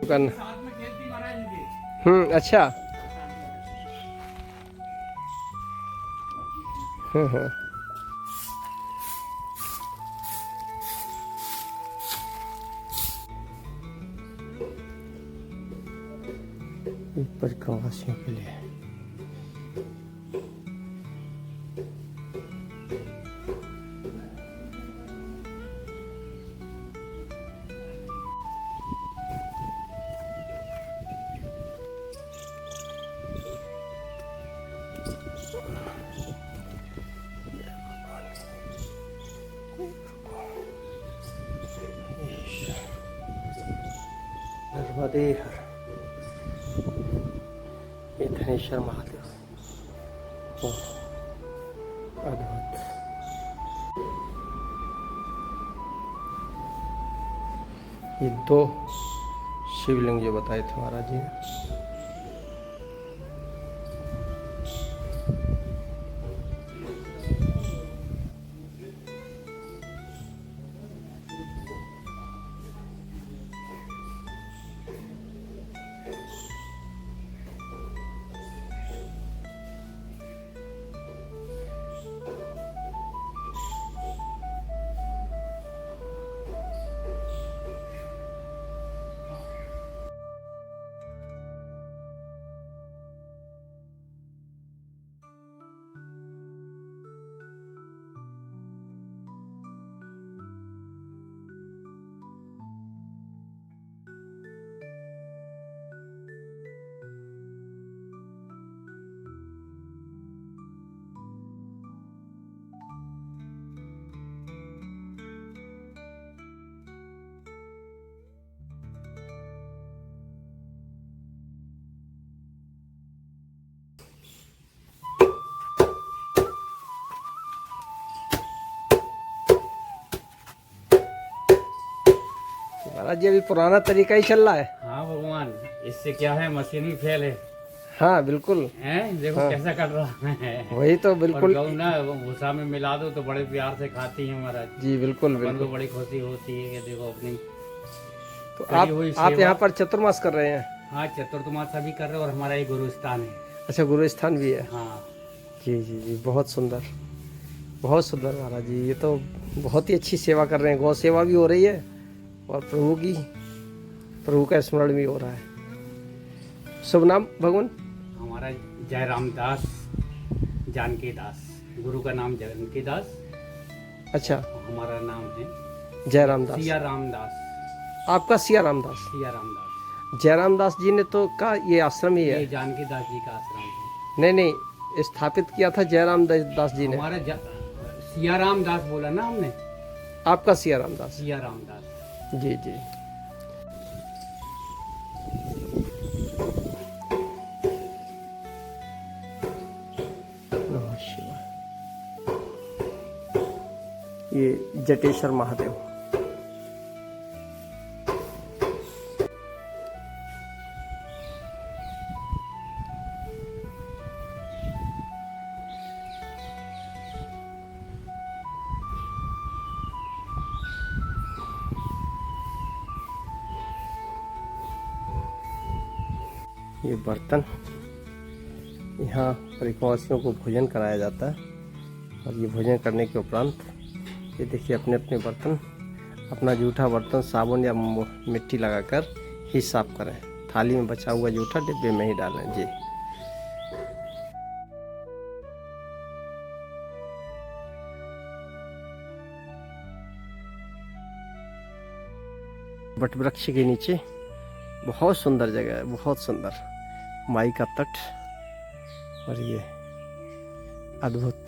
दुकान। साथ में खेत भी महाराज जी। अच्छा। हाँ। ऊपर प्रवासियों के लिए नर्मदे हर, ये धनेश्वर महादेव। ओह, अद्भुत। ये 2 शिवलिंग जो बताए थे महाराज जी ने। महाराज जी अभी पुराना तरीका ही चल रहा है। हाँ भगवान, इससे क्या है, मशीनी फेल है। हाँ बिल्कुल। हैं देखो हाँ। कैसा कर रहा है। वही तो बिल्कुल। गऊ ना वो भूसा में मिला दो तो बड़े प्यार से खाती है महाराज जी बिल्कुल अपन को बिल्कुल। बड़ी खुशी होती है कि देखो अपनी तो करी हुई आप सेवा। यहाँ पर चतुर्मास कर रहे हैं? हाँ चतुर्थमास भी कर रहे हैं और हमारा ये गुरु स्थान है। अच्छा, गुरु स्थान भी है। हाँ जी जी जी, बहुत सुंदर, बहुत सुंदर महाराज जी। ये तो बहुत ही अच्छी सेवा कर रहे हैं। गौ सेवा भी हो रही है और प्रभु का स्मरण भी हो रहा है। शुभ नाम भगवान? हमारा जय रामदास जानकी दास, गुरु का नाम जानकी दास। अच्छा, हमारा नाम है जय रामदास। सिया रामदास। आपका सिया रामदास? सिया रामदास। जय रामदास जी ने तो का ये आश्रम ही ये है? जानकी दास जी का आश्रम है। नहीं नहीं, स्थापित किया था जय रामदास जी ने। हमारा सिया रामदास बोला ना हमने। आपका सिया रामदास? सिया रामदास। जी जी। नमः शिवाय। ये जटेश्वर महादेव। ये बर्तन, यहाँ परिक्रमावासियों को भोजन कराया जाता है और ये भोजन करने के उपरांत ये देखिए अपने अपने बर्तन, अपना जूठा बर्तन साबुन या मिट्टी लगाकर ही साफ करें। थाली में बचा हुआ जूठा डिब्बे में ही डालें। जी। वट वृक्ष के नीचे बहुत सुंदर जगह है, बहुत सुंदर माई का तट और ये अद्भुत।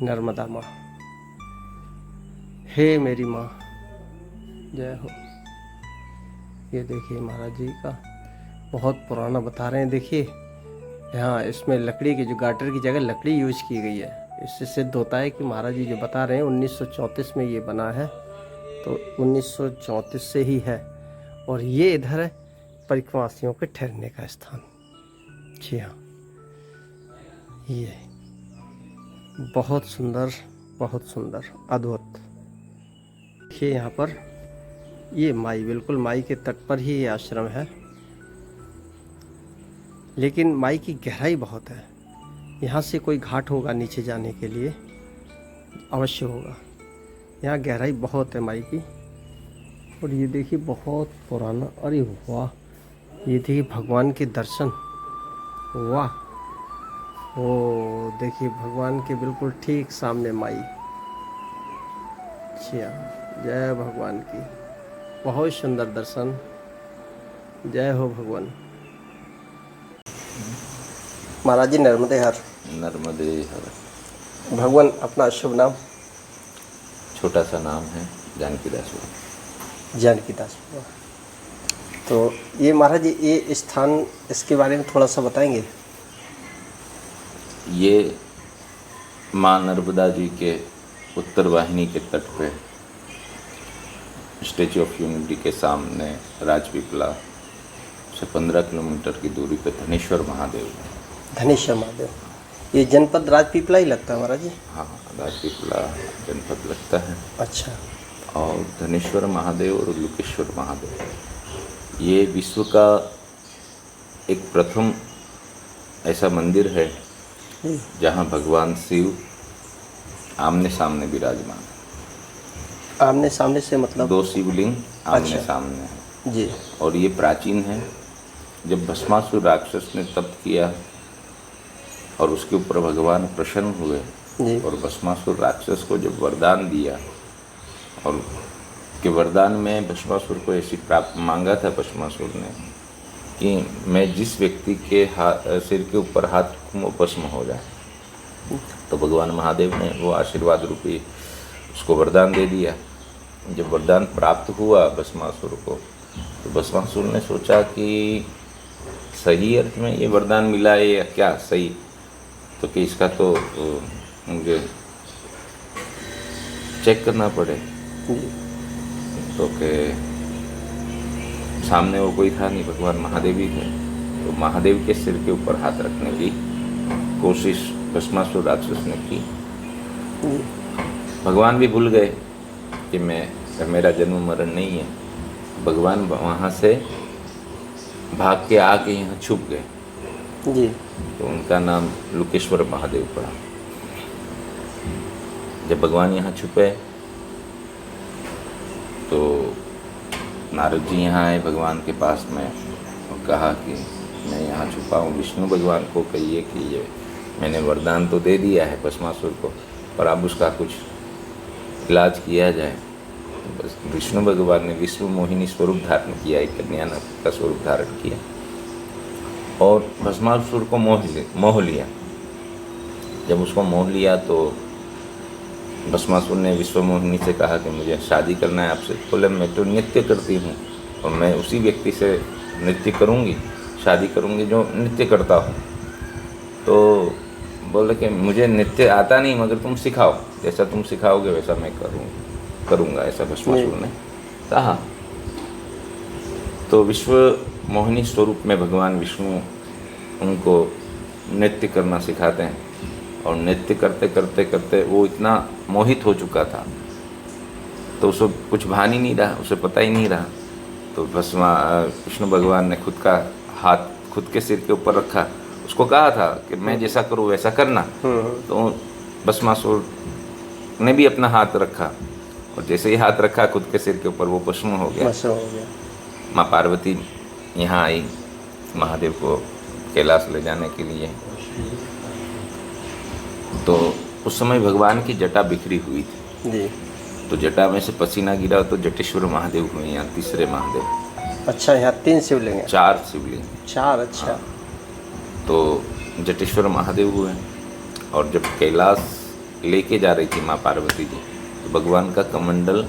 नर्मदा माँ, हे मेरी माँ, जय हो। ये देखिए महाराज जी का बहुत पुराना बता रहे हैं। देखिए यहाँ इसमें लकड़ी की, जो गाटर की जगह लकड़ी यूज की गई है इससे सिद्ध होता है कि महाराज जी जो बता रहे हैं 1934 में ये बना है, तो 1934 से ही है। और ये इधर है परिक्रमावासियों के ठहरने का स्थान। जी हाँ, ये बहुत सुंदर अद्भुत। देखिए यहाँ पर ये माई, बिल्कुल माई के तट पर ही ये आश्रम है, लेकिन माई की गहराई बहुत है। यहाँ से कोई घाट होगा नीचे जाने के लिए, अवश्य होगा। यहाँ गहराई बहुत है माई की। और ये देखिए बहुत पुराना, अरे वाह, ये देखिए भगवान के दर्शन, वाह। ओ देखिए भगवान के बिल्कुल ठीक सामने माई। अच्छा, जय भगवान की, बहुत सुंदर दर्शन। जय हो भगवान। महाराज जी नर्मदे हर। नर्मदे हर। भगवान अपना शुभ नाम? छोटा सा नाम है जानकीदास। जानकीदास। तो ये महाराज जी ये स्थान, इसके बारे में थोड़ा सा बताएंगे? ये माँ नर्मदा जी के उत्तर वाहिनी के तट पे स्टैचू ऑफ यूनिटी के सामने राजपीपला से 15 किलोमीटर की दूरी पे धनेश्वर महादेव है। धनेश्वर महादेव, ये जनपद राजपीपला ही लगता है महाराज जी? हाँ, राजपीपला जनपद लगता है। अच्छा। और धनेश्वर महादेव और लुकेश्वर महादेव ये विश्व का एक प्रथम ऐसा मंदिर है जहाँ भगवान शिव आमने सामने विराजमान है। आमने सामने से मतलब? 2 शिवलिंग आमने अच्छा। सामने है जी। और ये प्राचीन है। जब भस्मासुर राक्षस ने तप किया और उसके ऊपर भगवान प्रसन्न हुए जी। और भस्मासुर राक्षस को जब वरदान दिया, और के वरदान में भस्मासुर को ऐसी प्राप्त मांगा था भस्मासुर ने कि मैं जिस व्यक्ति के सिर के ऊपर हाथ रखूं वो भस्म हो जाए, तो भगवान महादेव ने वो आशीर्वाद रूपी उसको वरदान दे दिया। जब वरदान प्राप्त हुआ भस्मासुर को, तो भस्मासुर ने सोचा कि सही अर्थ में ये वरदान मिला है या क्या सही, तो कि इसका तो मुझे चेक करना पड़े। तो के सामने वो कोई था नहीं, भगवान महादेव ही थे। तो महादेव के सिर के ऊपर हाथ रखने की कोशिश भस्मासुर राक्षस ने की। भगवान भी भूल गए कि मेरा जन्म मरण नहीं है। भगवान वहाँ से भाग के आके यहाँ छुप गए जी। तो उनका नाम लुकेश्वर महादेव पड़ा। जब भगवान यहाँ छुपे तो नारद जी यहाँ आए भगवान के पास में और कहा कि मैं यहाँ छुपा हूँ। विष्णु भगवान को कहिए कि ये मैंने वरदान तो दे दिया है भस्मासुर को, पर अब उसका कुछ इलाज किया जाए। बस विष्णु भगवान ने विश्व मोहिनी स्वरूप धारण किया, एक कन्या का स्वरूप धारण किया और भस्मासुर को मोह लिया। जब उसको मोह लिया तो भस्मासुर ने विश्व मोहिनी से कहा कि मुझे शादी करना है आपसे। बोले मैं तो नृत्य करती हूँ और मैं उसी व्यक्ति से नृत्य करूँगी, शादी करूँगी जो नृत्य करता हूँ। तो बोले कि मुझे नृत्य आता नहीं, मगर तुम सिखाओ, जैसा तुम सिखाओगे वैसा मैं करूँगा, ऐसा भस्मासुर ने कहा। तो विश्व मोहिनी स्वरूप में भगवान विष्णु उनको नृत्य करना सिखाते हैं और नृत्य करते करते करते वो इतना मोहित हो चुका था तो उसको कुछ भान ही नहीं रहा, उसे पता ही नहीं रहा। तो विष्णु भगवान ने खुद का हाथ खुद के सिर के ऊपर रखा। उसको कहा था कि मैं जैसा करूँ वैसा करना। तो भस्मासुर ने भी अपना हाथ रखा और जैसे ही हाथ रखा खुद के सिर के ऊपर वो भस्म हो गया। माँ पार्वती यहाँ आई महादेव को कैलाश ले जाने के लिए। तो उस समय भगवान की जटा बिखरी हुई थी जी। तो जटा में से पसीना गिरा तो जटेश्वर महादेव हुए यहाँ तीसरे महादेव। अच्छा, यहाँ 3 शिवलिंग हैं? 4 शिवलिंग। 4? अच्छा। हाँ। तो जटेश्वर महादेव हुए और जब कैलाश लेके जा रही थी माँ पार्वती जी तो भगवान का कमंडल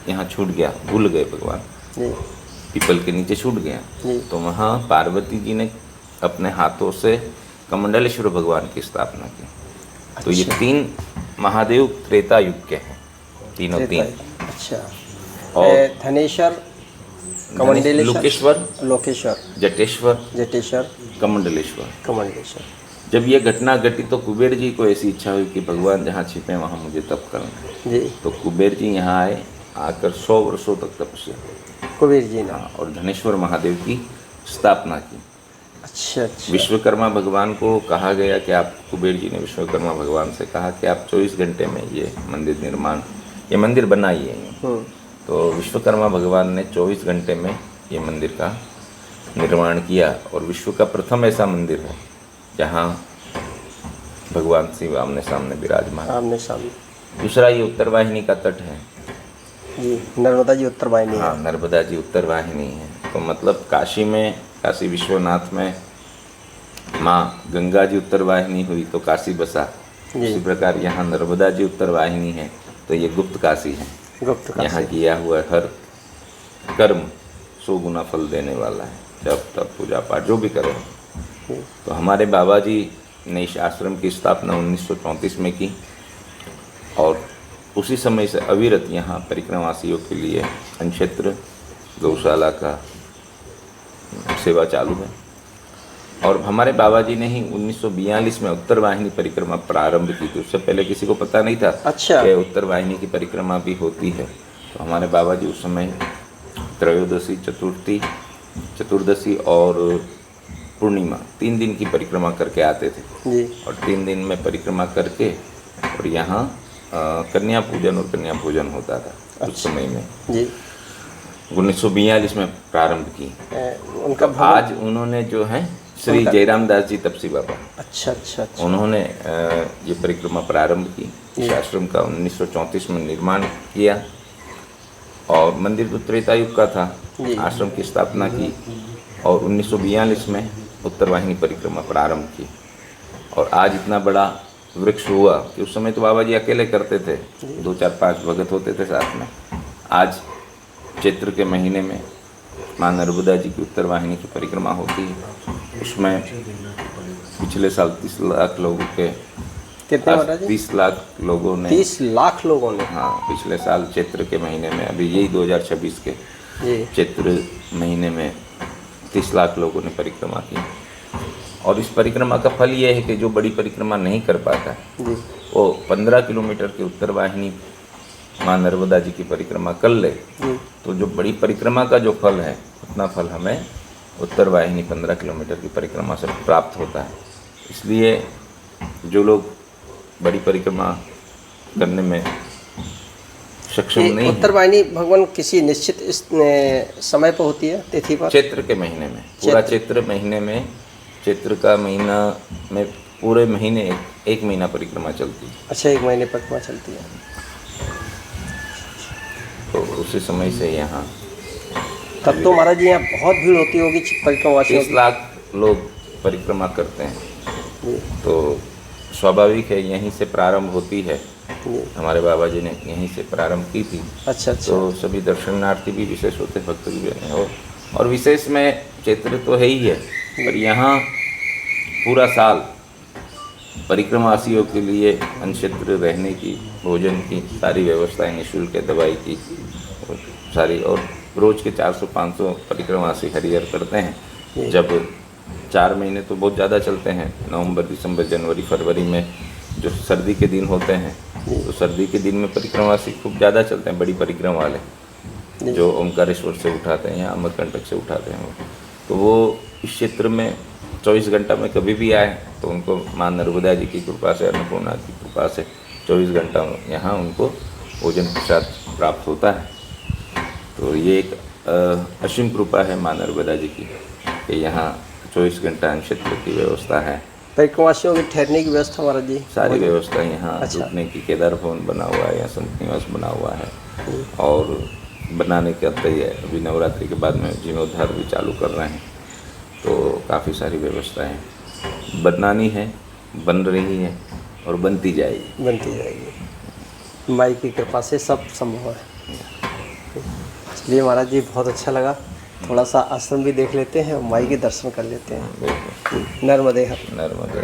यहाँ छूट गया, भूल गए भगवान जी। पीपल के नीचे छूट गया। तो वहाँ पार्वती जी ने अपने हाथों से कमंडलेश्वर भगवान की स्थापना की। तो ये 3 महादेव त्रेता युग के हैं, तीनों तीन। अच्छा। और धनेश्वर, कमंडलेश्वर, लोकेश्वर, लोकेश्वर, जटेश्वर, जटेश्वर, कमंडलेश्वर। कमंडलेश्वर। जब ये घटना घटी तो कुबेर जी को ऐसी इच्छा हुई कि भगवान जहाँ छिपे वहाँ मुझे तप करना है। जी। तो कुबेर जी यहाँ आए, आकर 100 वर्षों तक तपस्या की। कुबेर जी ने। हाँ, और धनेश्वर महादेव की स्थापना की। अच्छा अच्छा। विश्वकर्मा भगवान को कहा गया कि आप, कुबेर जी ने विश्वकर्मा भगवान से कहा कि आप 24 घंटे में ये मंदिर बनाइए। तो विश्वकर्मा भगवान ने 24 घंटे में ये मंदिर का निर्माण किया और विश्व का प्रथम ऐसा मंदिर है जहाँ भगवान शिव आमने सामने विराजमान। आमने सामने। दूसरा ये उत्तर वाहिनी का तट है। जी, नर्मदा जी उत्तर वाहिनी हाँ, है। नर्मदा जी उत्तर वाहिनी है। तो मतलब काशी विश्वनाथ में माँ गंगा जी उत्तर वाहिनी हुई तो काशी बसा। इसी प्रकार यहाँ नर्मदा जी उत्तर वाहिनी है तो ये गुप्त काशी है। गुप्त काशी। यहाँ किया हुआ हर कर्म 100 गुना फल देने वाला है। जब तब पूजा पाठ जो भी करो। तो हमारे बाबा जी ने इस आश्रम की स्थापना 1934 में की और उसी समय से अविरत यहाँ परिक्रमावासियों के लिए अनक्षेत्र गौशाला का सेवा चालू है। और हमारे बाबा जी ने ही 1942 में उत्तर वाहिनी परिक्रमा प्रारंभ की थी। उससे पहले किसी को पता नहीं था। अच्छा। कि उत्तर वाहिनी की परिक्रमा भी होती है। तो हमारे बाबा जी उस समय त्रयोदशी, चतुर्दशी और पूर्णिमा 3 दिन की परिक्रमा करके आते थे। जी। और 3 दिन में परिक्रमा करके और यहाँ कन्या पूजन और कन्या भोजन होता था। उस समय में जी 1942 में प्रारंभ की। उनका आज उन्होंने जो है श्री जयराम दास जी तपसी बाबा, अच्छा अच्छा अच्छा, उन्होंने ये परिक्रमा प्रारंभ की। इस आश्रम का 1934 में निर्माण किया और मंदिर तो त्रेता युग का था। आश्रम की स्थापना की और 1942 में उत्तर वाहिनी परिक्रमा प्रारंभ की। और आज इतना बड़ा वृक्ष हुआ कि उस समय तो बाबा जी अकेले करते थे, 2 4 5 भगत होते थे साथ में। आज चैत्र के महीने में माँ नर्मदा जी की उत्तर वाहिनी की परिक्रमा होती है। उसमें पिछले साल 30 लाख लोगों के, कितने महाराज जी? 30 लाख लोगों ने, 30 लाख लोगों ने। हाँ, पिछले साल चैत्र के महीने में, अभी यही 2026 के चैत्र महीने में 30 लाख लोगों ने परिक्रमा की। और इस परिक्रमा का फल ये है कि जो बड़ी परिक्रमा नहीं कर पाता है वो 15 किलोमीटर के उत्तर वाहिनी माँ नर्मदा जी की परिक्रमा कर ले तो जो बड़ी परिक्रमा का जो फल है उतना फल हमें उत्तर वाहिनी 15 किलोमीटर की परिक्रमा से प्राप्त होता है। इसलिए जो लोग बड़ी परिक्रमा करने में सक्षम नहीं, उत्तर वाहिनी भगवान किसी निश्चित समय पर होती है, तिथि पर? चैत्र के महीने में, पूरा चैत्र महीने में, चैत्र का महीना में पूरे महीने 1 महीना परिक्रमा चलती है। अच्छा, 1 महीने परिक्रमा चलती है। तो उसी समय से यहाँ तब तो महाराज जी यहाँ बहुत भीड़ होती होगी परिक्रमावासियों की। 30 लाख लोग परिक्रमा करते हैं। तो स्वाभाविक है यहीं से प्रारंभ होती है। हमारे बाबा जी ने यहीं से प्रारंभ की थी। अच्छा। तो सभी दर्शनार्थी भी विशेष होते, भक्त भी हैं। और विशेष में चैत्र तो है ही है, पर यहाँ पूरा साल परिक्रमावासियों के लिए अनक्षेत्र रहने की, भोजन की सारी व्यवस्थाएं निःशुल्क है, दवाई की सारी। और रोज के 400-500 परिक्रमावासी हरिहर करते हैं। जब 4 महीने तो बहुत ज़्यादा चलते हैं, नवंबर, दिसंबर, जनवरी, फरवरी में जो सर्दी के दिन होते हैं तो सर्दी के दिन में परिक्रमावासी खूब ज़्यादा चलते हैं, बड़ी परिक्रमा वाले जो ओमकारेश्वर से उठाते हैं या अमरकंटक से उठाते हैं। तो वो इस क्षेत्र में 24 घंटा में कभी भी आए तो उनको माँ नर्मदा जी की कृपा से, अन्नपूर्णा की कृपा से 24 घंटा यहाँ उनको भोजन प्रसाद प्राप्त होता है। तो ये एक असीम कृपा है माँ नर्मदा जी की कि यहाँ 24 घंटा क्षेत्र की व्यवस्था है। परिक्रमावासियों की ठहरने की व्यवस्था महाराज जी? सारी व्यवस्था यहाँ, अच्छा। रुकने की, केदार भवन बना हुआ है, यहाँ संत निवास बना हुआ है। और बनाने का तैयार, अभी नवरात्रि के बाद में जीर्णोद्धार भी चालू कर रहे हैं। तो काफ़ी सारी व्यवस्थाएं बनानी है, बन रही है और बनती जाएगी। माई की कृपा से सब संभव है। चलिए महाराज जी, बहुत अच्छा लगा। थोड़ा सा आश्रम भी देख लेते हैं और माई के दर्शन कर लेते हैं। बिल्कुल। नर्मदे हर। नर्मदे।